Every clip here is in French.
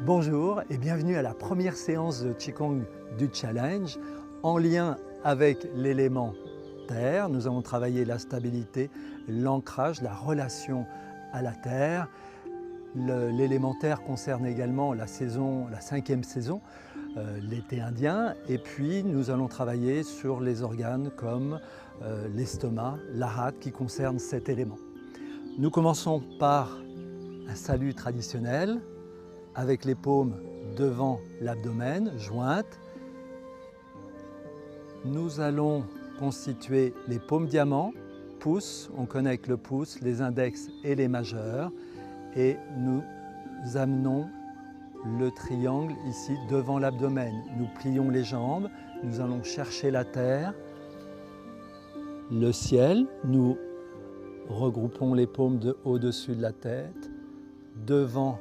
Bonjour et bienvenue à la première séance de Qigong du Challenge en lien avec l'élément Terre. Nous allons travailler la stabilité, l'ancrage, la relation à la Terre. L'élément Terre concerne également la 5e saison, l'été indien, et puis nous allons travailler sur les organes comme l'estomac, la rate qui concernent cet élément. Nous commençons par un salut traditionnel avec les paumes devant l'abdomen, jointes. Nous allons constituer les paumes diamants, pouce, on connecte le pouce, les index et les majeurs, et nous amenons le triangle ici devant l'abdomen. Nous plions les jambes, nous allons chercher la terre, le ciel, nous regroupons les paumes au-dessus de la tête, devant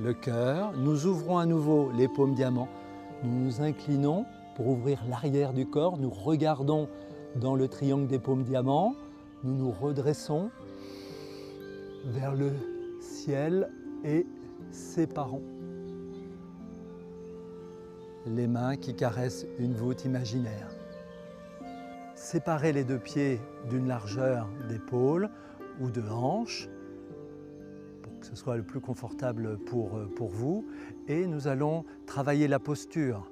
le cœur, nous ouvrons à nouveau les paumes diamants, nous nous inclinons pour ouvrir l'arrière du corps, nous regardons dans le triangle des paumes diamants, nous nous redressons vers le ciel et séparons les mains qui caressent une voûte imaginaire. Séparez les deux pieds d'une largeur d'épaule ou de hanche, que ce soit le plus confortable pour vous, et nous allons travailler la posture,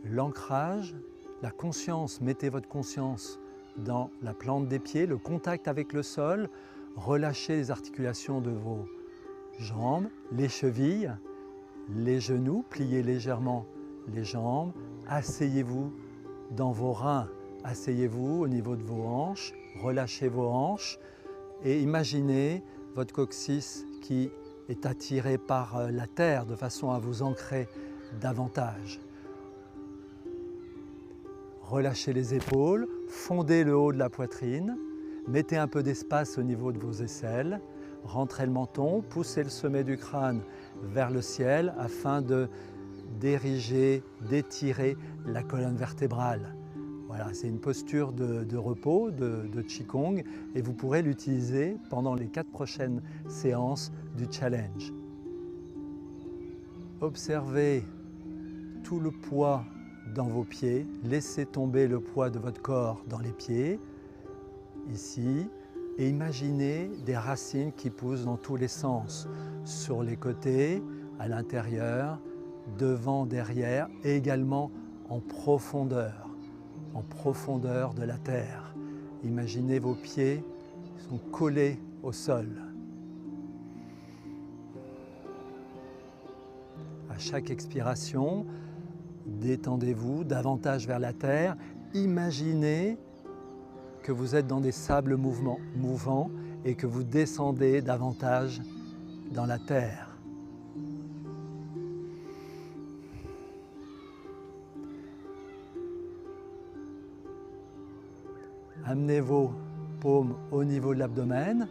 l'ancrage, la conscience. Mettez votre conscience dans la plante des pieds, le contact avec le sol, relâchez les articulations de vos jambes, les chevilles, les genoux, pliez légèrement les jambes, asseyez-vous dans vos reins, asseyez-vous au niveau de vos hanches, relâchez vos hanches et imaginez votre coccyx qui est attiré par la terre de façon à vous ancrer davantage. Relâchez les épaules, fondez le haut de la poitrine, mettez un peu d'espace au niveau de vos aisselles, rentrez le menton, poussez le sommet du crâne vers le ciel afin d'ériger, d'étirer la colonne vertébrale. Voilà, c'est une posture de repos, de Qigong, et vous pourrez l'utiliser pendant les 4 prochaines séances du challenge. Observez tout le poids dans vos pieds, laissez tomber le poids de votre corps dans les pieds, ici, et imaginez des racines qui poussent dans tous les sens, sur les côtés, à l'intérieur, devant, derrière, et également en profondeur de la terre. Imaginez vos pieds sont collés au sol. À chaque expiration, détendez-vous davantage vers la terre. Imaginez que vous êtes dans des sables mouvants et que vous descendez davantage dans la terre. Amenez vos paumes au niveau de l'abdomen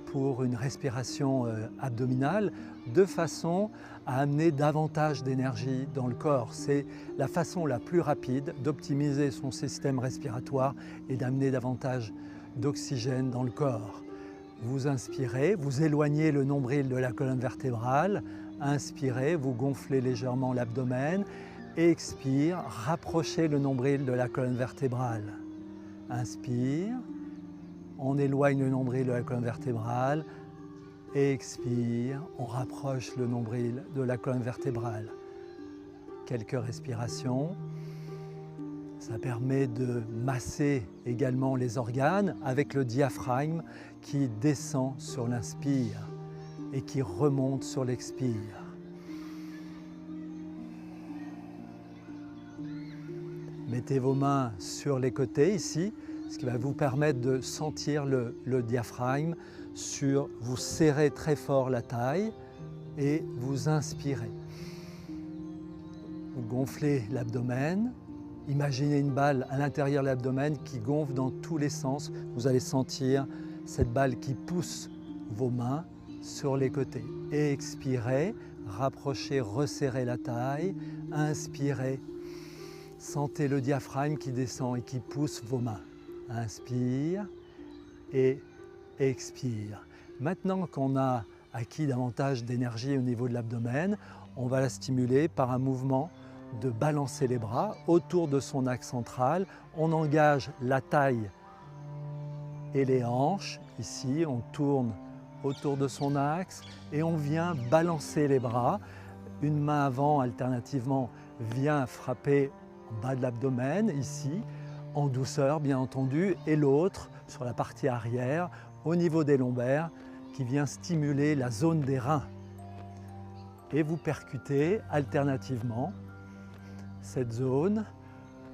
pour une respiration abdominale de façon à amener davantage d'énergie dans le corps. C'est la façon la plus rapide d'optimiser son système respiratoire et d'amener davantage d'oxygène dans le corps. Vous inspirez, vous éloignez le nombril de la colonne vertébrale, inspirez, vous gonflez légèrement l'abdomen, expire, rapprochez le nombril de la colonne vertébrale. Inspire, on éloigne le nombril de la colonne vertébrale, expire, on rapproche le nombril de la colonne vertébrale. Quelques respirations, ça permet de masser également les organes avec le diaphragme qui descend sur l'inspire et qui remonte sur l'expire. Mettez vos mains sur les côtés ici, ce qui va vous permettre de sentir le diaphragme, vous serrez très fort la taille et vous inspirez. Vous gonflez l'abdomen, imaginez une balle à l'intérieur de l'abdomen qui gonfle dans tous les sens. Vous allez sentir cette balle qui pousse vos mains sur les côtés. Et expirez, rapprochez, resserrez la taille, inspirez. Sentez le diaphragme qui descend et qui pousse vos mains. Inspire et expire. Maintenant qu'on a acquis davantage d'énergie au niveau de l'abdomen. On va la stimuler par un mouvement de balancer les bras autour de son axe central. On engage la taille et les hanches. Ici, on tourne autour de son axe et on vient balancer les bras. Une main avant, alternativement, vient frapper en bas de l'abdomen, ici, en douceur bien entendu, et l'autre sur la partie arrière, au niveau des lombaires, qui vient stimuler la zone des reins. Et vous percutez alternativement cette zone,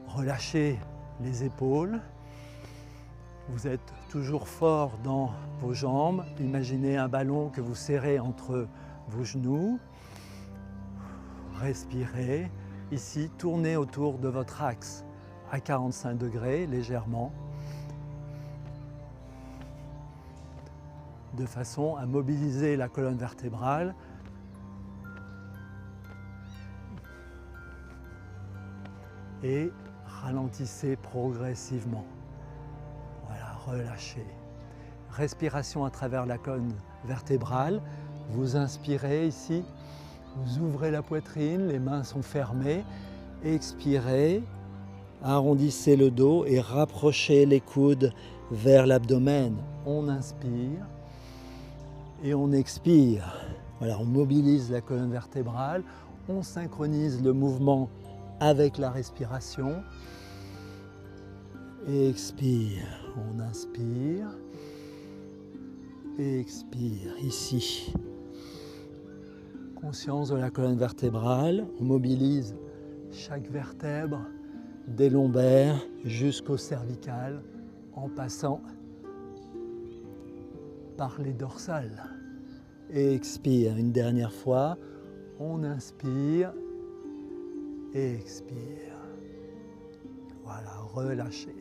relâchez les épaules. Vous êtes toujours fort dans vos jambes. Imaginez un ballon que vous serrez entre vos genoux. Respirez. Ici, tournez autour de votre axe à 45 degrés, légèrement, de façon à mobiliser la colonne vertébrale. Et ralentissez progressivement. Voilà, relâchez. Respiration à travers la colonne vertébrale. Vous inspirez ici, vous ouvrez la poitrine, les mains sont fermées. Expirez, arrondissez le dos et rapprochez les coudes vers l'abdomen. On inspire et on expire. Voilà, on mobilise la colonne vertébrale, on synchronise le mouvement avec la respiration. Expire, on inspire, expire, ici. Conscience de la colonne vertébrale, on mobilise chaque vertèbre des lombaires jusqu'au cervical en passant par les dorsales. Expire, une dernière fois, on inspire. Expire. Voilà, relâchez.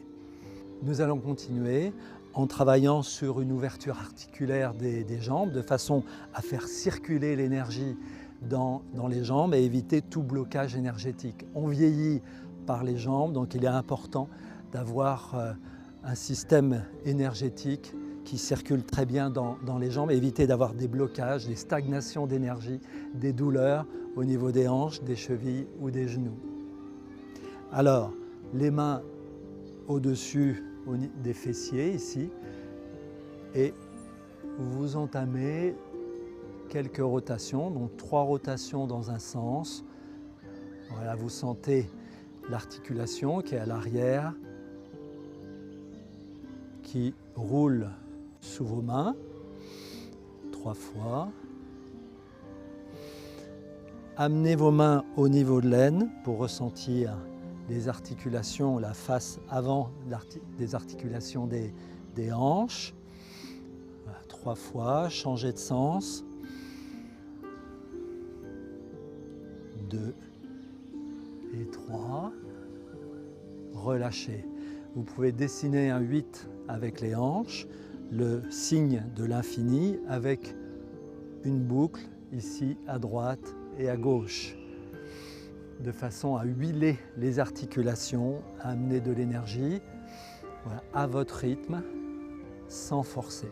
Nous allons continuer en travaillant sur une ouverture articulaire des jambes de façon à faire circuler l'énergie dans les jambes et éviter tout blocage énergétique. On vieillit par les jambes, donc il est important d'avoir un système énergétique qui circule très bien dans les jambes, éviter d'avoir des blocages, des stagnations d'énergie, des douleurs au niveau des hanches, des chevilles ou des genoux. Alors, les mains au-dessus des fessiers ici, et vous entamez quelques rotations, donc 3 rotations dans un sens. Voilà, vous sentez l'articulation qui est à l'arrière, qui roule sous vos mains, 3 fois. Amenez vos mains au niveau de l'aine pour ressentir les articulations, la face avant des articulations des hanches. Voilà, 3 fois, changez de sens. 2 et 3. Relâchez. Vous pouvez dessiner un 8 avec les hanches, le signe de l'infini avec une boucle ici à droite et à gauche, de façon à huiler les articulations, à amener de l'énergie, voilà, à votre rythme, sans forcer,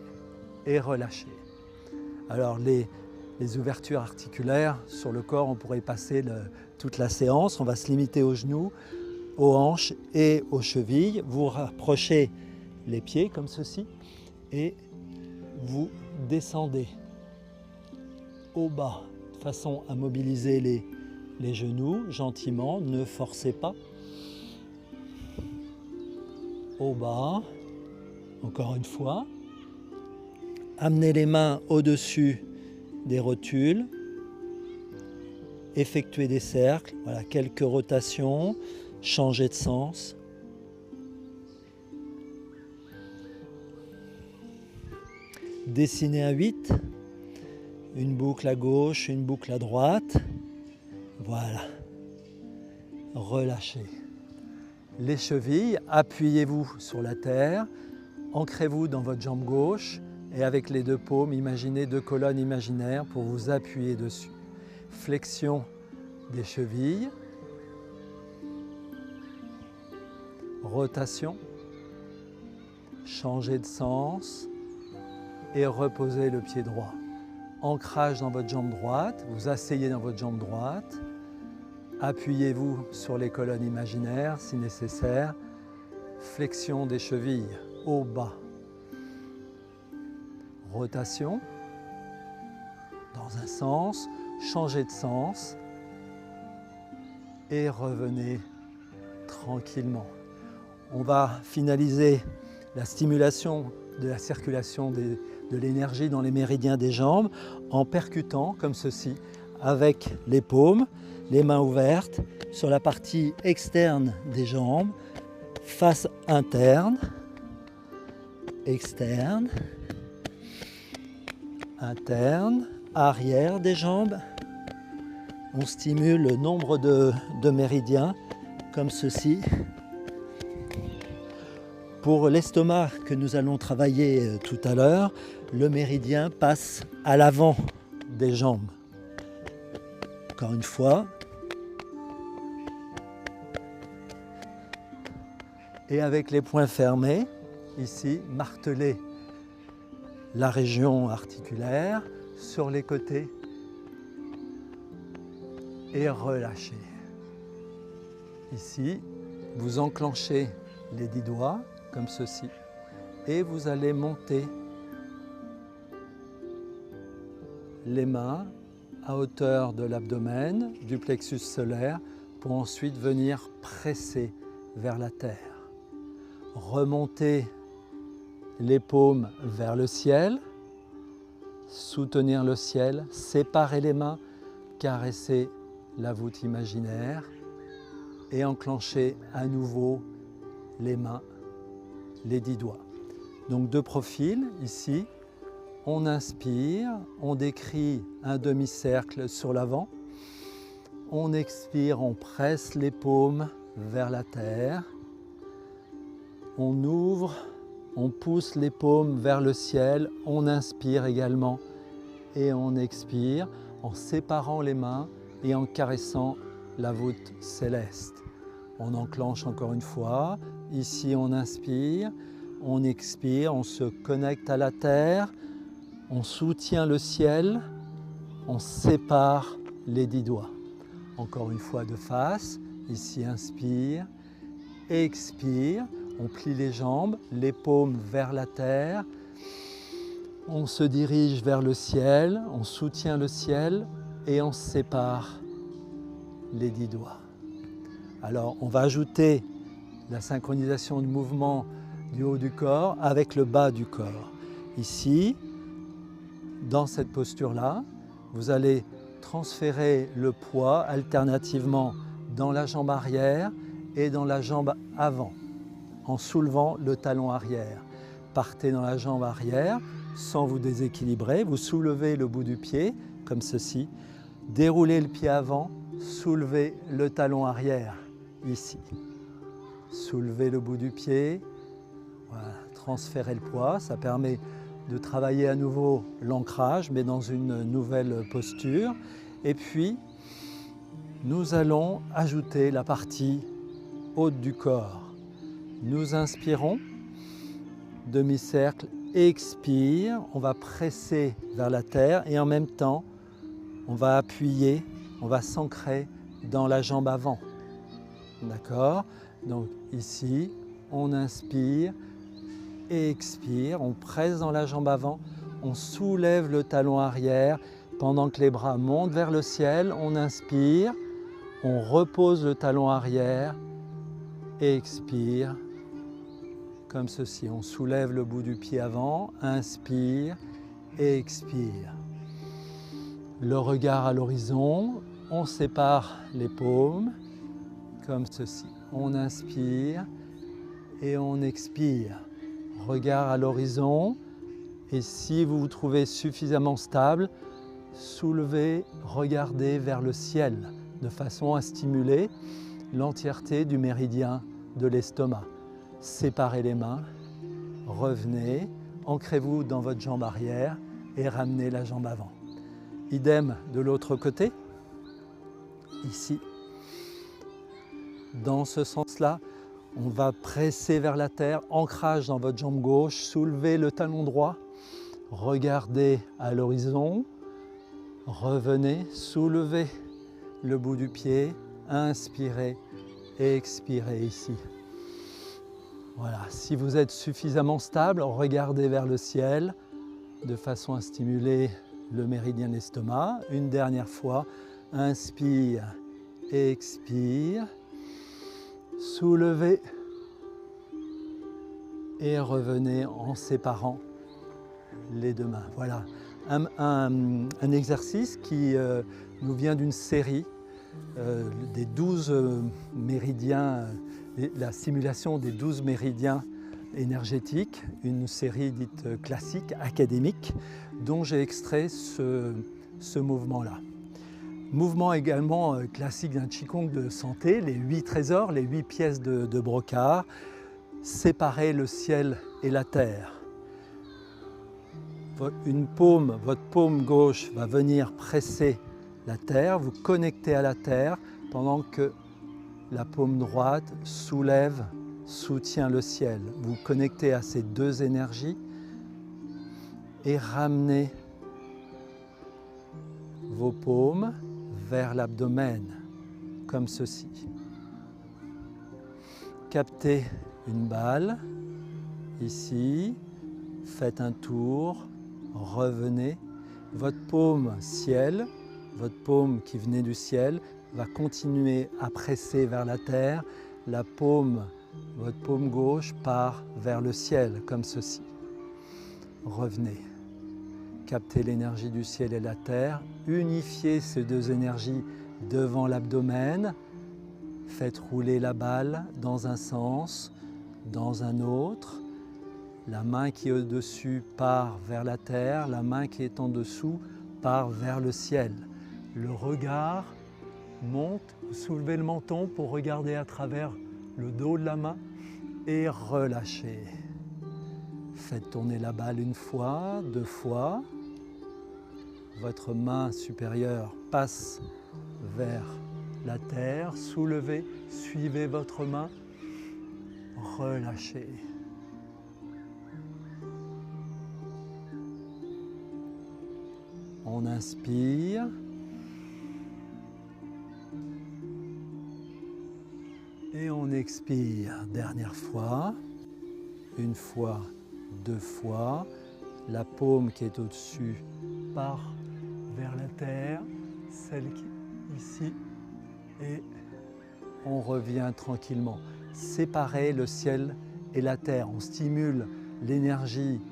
et relâcher. Alors les ouvertures articulaires sur le corps, on pourrait passer toute la séance, on va se limiter aux genoux, aux hanches et aux chevilles. Vous rapprochez les pieds comme ceci et vous descendez au bas, de façon à mobiliser les genoux gentiment, ne forcez pas. Au bas, encore une fois. Amenez les mains au-dessus des rotules. Effectuez des cercles, voilà, quelques rotations, changez de sens. Dessinez un 8, une boucle à gauche, une boucle à droite. Voilà. Relâchez. Les chevilles, appuyez-vous sur la terre, ancrez-vous dans votre jambe gauche et avec les 2 paumes, imaginez 2 colonnes imaginaires pour vous appuyer dessus. Flexion des chevilles. Rotation. Changez de sens et reposez le pied droit. Ancrage dans votre jambe droite, vous asseyez dans votre jambe droite. Appuyez-vous sur les colonnes imaginaires si nécessaire. Flexion des chevilles, haut, bas. Rotation dans un sens, changez de sens et revenez tranquillement. On va finaliser la stimulation de la circulation de l'énergie dans les méridiens des jambes en percutant comme ceci avec les paumes, les mains ouvertes sur la partie externe des jambes, face interne, externe, interne, arrière des jambes. On stimule le nombre de méridiens comme ceci. Pour l'estomac que nous allons travailler tout à l'heure, le méridien passe à l'avant des jambes. Encore une fois. Et avec les poings fermés, ici, martelez la région articulaire sur les côtés et relâchez. Ici, vous enclenchez les 10 doigts comme ceci et vous allez monter les mains à hauteur de l'abdomen, du plexus solaire pour ensuite venir presser vers la terre. Remontez les paumes vers le ciel, soutenir le ciel, séparer les mains, caresser la voûte imaginaire et enclencher à nouveau les mains, les 10 doigts. Donc de profil, ici, on inspire, on décrit un demi-cercle sur l'avant, on expire, on presse les paumes vers la terre, on ouvre, on pousse les paumes vers le ciel, on inspire également et on expire en séparant les mains et en caressant la voûte céleste. On enclenche encore une fois, ici on inspire, on expire, on se connecte à la terre, on soutient le ciel, on sépare les 10 doigts. Encore une fois de face, ici inspire, expire, on plie les jambes, les paumes vers la terre, on se dirige vers le ciel, on soutient le ciel et on sépare les 10 doigts. Alors on va ajouter la synchronisation du mouvement du haut du corps avec le bas du corps. Ici, dans cette posture-là, vous allez transférer le poids alternativement dans la jambe arrière et dans la jambe avant, en soulevant le talon arrière. Partez dans la jambe arrière sans vous déséquilibrer, vous soulevez le bout du pied comme ceci, déroulez le pied avant, soulevez le talon arrière ici. Soulevez le bout du pied, voilà, transférez le poids, ça permet de travailler à nouveau l'ancrage mais dans une nouvelle posture. Et puis nous allons ajouter la partie haute du corps. Nous inspirons, demi-cercle, expire, on va presser vers la terre et en même temps on va appuyer, on va s'ancrer dans la jambe avant. D'accord? Donc ici, on inspire et expire, on presse dans la jambe avant, on soulève le talon arrière pendant que les bras montent vers le ciel, on inspire, on repose le talon arrière et expire comme ceci. On soulève le bout du pied avant, inspire et expire. Le regard à l'horizon, on sépare les paumes comme ceci. On inspire et on expire. Regard à l'horizon et si vous vous trouvez suffisamment stable, soulevez, regardez vers le ciel de façon à stimuler l'entièreté du méridien de l'estomac. Séparez les mains, revenez, ancrez-vous dans votre jambe arrière et ramenez la jambe avant. Idem de l'autre côté, ici. Dans ce sens-là, on va presser vers la terre, ancrage dans votre jambe gauche, soulevez le talon droit, regardez à l'horizon, Revenez, soulevez le bout du pied, inspirez, expirez ici. Voilà, si vous êtes suffisamment stable, regardez vers le ciel de façon à stimuler le méridien de l'estomac. Une dernière fois, inspire, expire, soulevez et revenez en séparant les deux mains. Voilà, un exercice qui nous vient d'une série des 12 méridiens, la stimulation des 12 méridiens énergétiques, une série dite classique, académique, dont j'ai extrait ce mouvement-là. Mouvement également classique d'un Qigong de santé, les 8 trésors, les 8 pièces de brocart, séparer le ciel et la terre. Votre paume gauche va venir presser la terre, vous connectez à la terre pendant que la paume droite soulève, soutient le ciel. Vous connectez à ces deux énergies et ramenez vos paumes vers l'abdomen, comme ceci. Captez une balle, ici, faites un tour, revenez. Votre paume ciel, votre paume qui venait du ciel, va continuer à presser vers la terre. Votre paume gauche part vers le ciel, comme ceci. Revenez. Captez l'énergie du ciel et la terre. Unifiez ces deux énergies devant l'abdomen. Faites rouler la balle dans un sens, dans un autre. La main qui est au-dessus part vers la terre, la main qui est en dessous part vers le ciel. Le regard monte, soulevez le menton pour regarder à travers le dos de la main et relâchez. Faites tourner la balle une fois, deux fois. Votre main supérieure passe vers la terre, soulevez, suivez votre main, relâchez. On inspire. Et on expire. Dernière fois. Une fois, deux fois. La paume qui est au-dessus part vers la terre. Celle qui est ici. Et on revient tranquillement. Séparer le ciel et la terre. On stimule l'énergie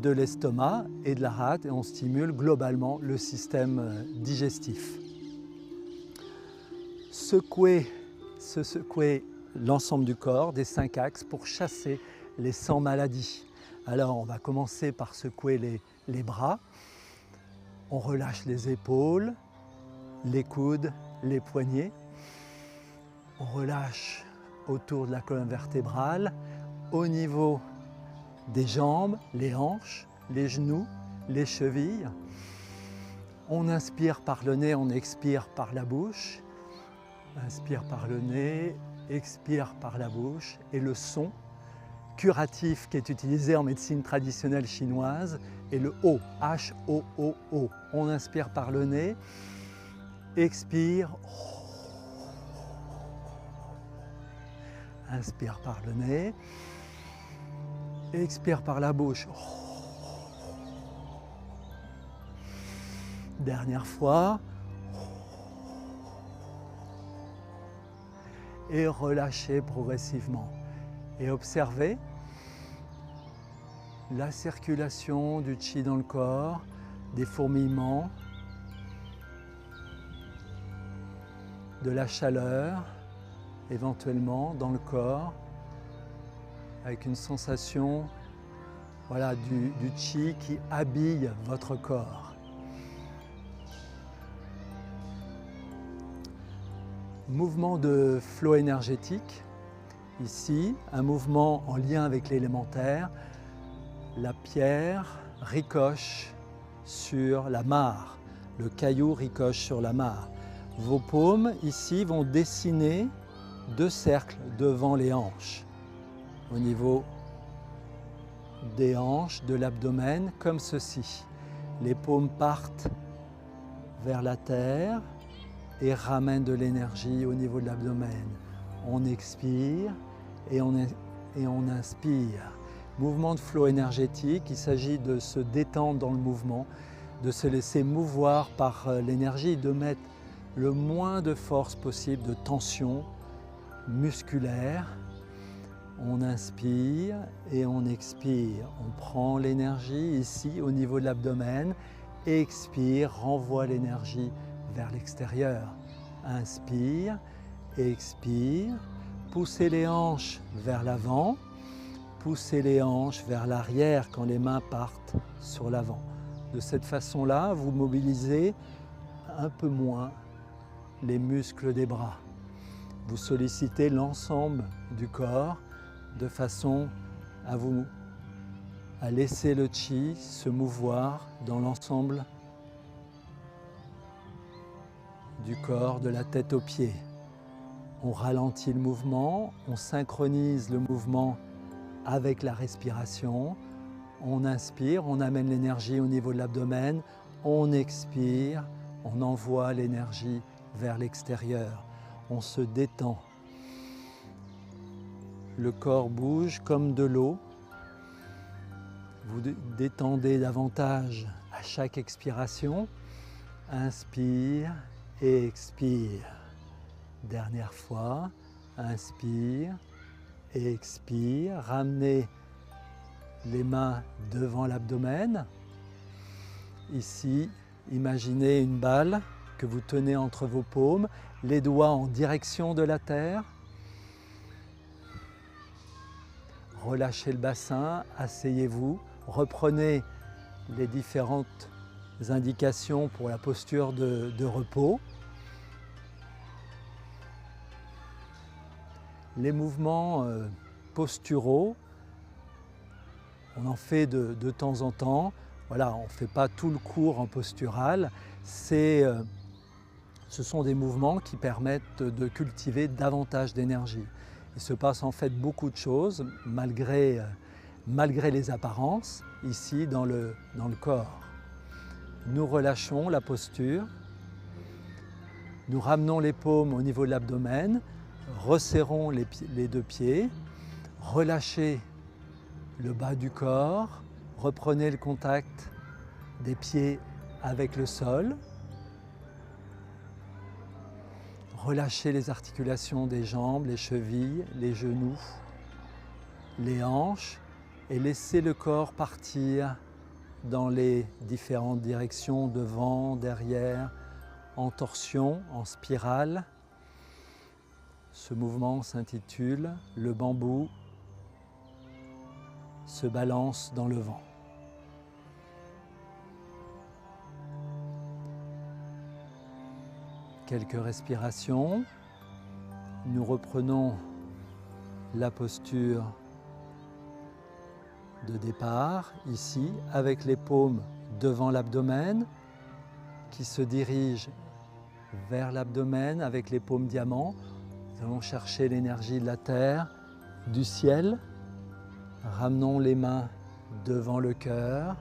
de l'estomac et de la rate et on stimule globalement le système digestif. Secouer l'ensemble du corps des 5 axes pour chasser les 100 maladies. Alors on va commencer par secouer les bras. On relâche les épaules, les coudes, les poignets. On relâche autour de la colonne vertébrale, au niveau des jambes, les hanches, les genoux, les chevilles. On inspire par le nez, on expire par la bouche. Inspire par le nez, expire par la bouche. Et le son curatif qui est utilisé en médecine traditionnelle chinoise est le O, H-O-O-O. On inspire par le nez, expire. Inspire par le nez, expire par la bouche. Dernière fois. Et relâchez progressivement. Et observez la circulation du qi dans le corps, des fourmillements, de la chaleur, éventuellement dans le corps, avec une sensation du qi qui habille votre corps. Mouvement de flot énergétique, ici, un mouvement en lien avec l'élémentaire. La pierre ricoche sur la mare, le caillou ricoche sur la mare. Vos paumes, ici, vont dessiner 2 cercles devant les hanches, au niveau des hanches, de l'abdomen, comme ceci. Les paumes partent vers la terre et ramène de l'énergie au niveau de l'abdomen. On expire et on inspire. Mouvement de flot énergétique, il s'agit de se détendre dans le mouvement, de se laisser mouvoir par l'énergie, de mettre le moins de force possible, de tension musculaire. On inspire et on expire. On prend l'énergie ici au niveau de l'abdomen, expire, renvoie l'énergie vers l'extérieur. Inspire, expire, poussez les hanches vers l'avant, poussez les hanches vers l'arrière quand les mains partent sur l'avant. De cette façon-là, vous mobilisez un peu moins les muscles des bras. Vous sollicitez l'ensemble du corps de façon à laisser le chi se mouvoir dans l'ensemble du corps, de la tête aux pieds. On ralentit le mouvement, on synchronise le mouvement avec la respiration. On inspire, on amène l'énergie au niveau de l'abdomen, on expire, on envoie l'énergie vers l'extérieur. On se détend. Le corps bouge comme de l'eau. Vous détendez davantage à chaque expiration. Inspire et expire. Dernière fois, inspire et expire. Ramenez les mains devant l'abdomen. Ici, imaginez une balle que vous tenez entre vos paumes, les doigts en direction de la terre. Relâchez le bassin, asseyez-vous, reprenez les différentes indications pour la posture de repos. Les mouvements posturaux, on en fait de temps en temps. Voilà, on ne fait pas tout le cours en postural. Ce sont des mouvements qui permettent de cultiver davantage d'énergie. Il se passe en fait beaucoup de choses malgré les apparences ici dans le corps. Nous relâchons la posture, nous ramenons les paumes au niveau de l'abdomen, resserrons les deux pieds, relâchez le bas du corps, reprenez le contact des pieds avec le sol, relâchez les articulations des jambes, les chevilles, les genoux, les hanches et laissez le corps partir dans les différentes directions, devant, derrière, en torsion, en spirale. Ce mouvement s'intitule « Le bambou se balance dans le vent ». Quelques respirations. Nous reprenons la posture de départ, ici, avec les paumes devant l'abdomen, qui se dirigent vers l'abdomen avec les paumes diamants. Nous allons chercher l'énergie de la terre, du ciel. Ramenons les mains devant le cœur.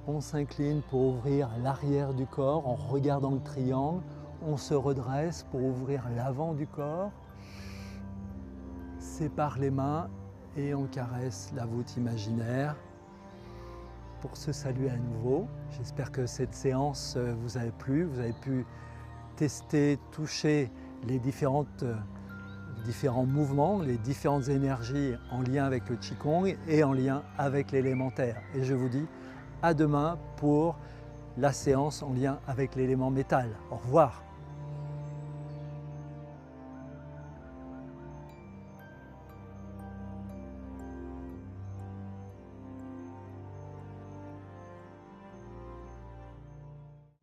On s'incline pour ouvrir l'arrière du corps en regardant le triangle. On se redresse pour ouvrir l'avant du corps. Sépare les mains et on caresse la voûte imaginaire pour se saluer à nouveau. J'espère que cette séance vous a plu. Vous avez pu tester, toucher les différents mouvements, les différentes énergies en lien avec le Qigong et en lien avec l'élémentaire. Et je vous dis à demain pour la séance en lien avec l'élément métal. Au revoir.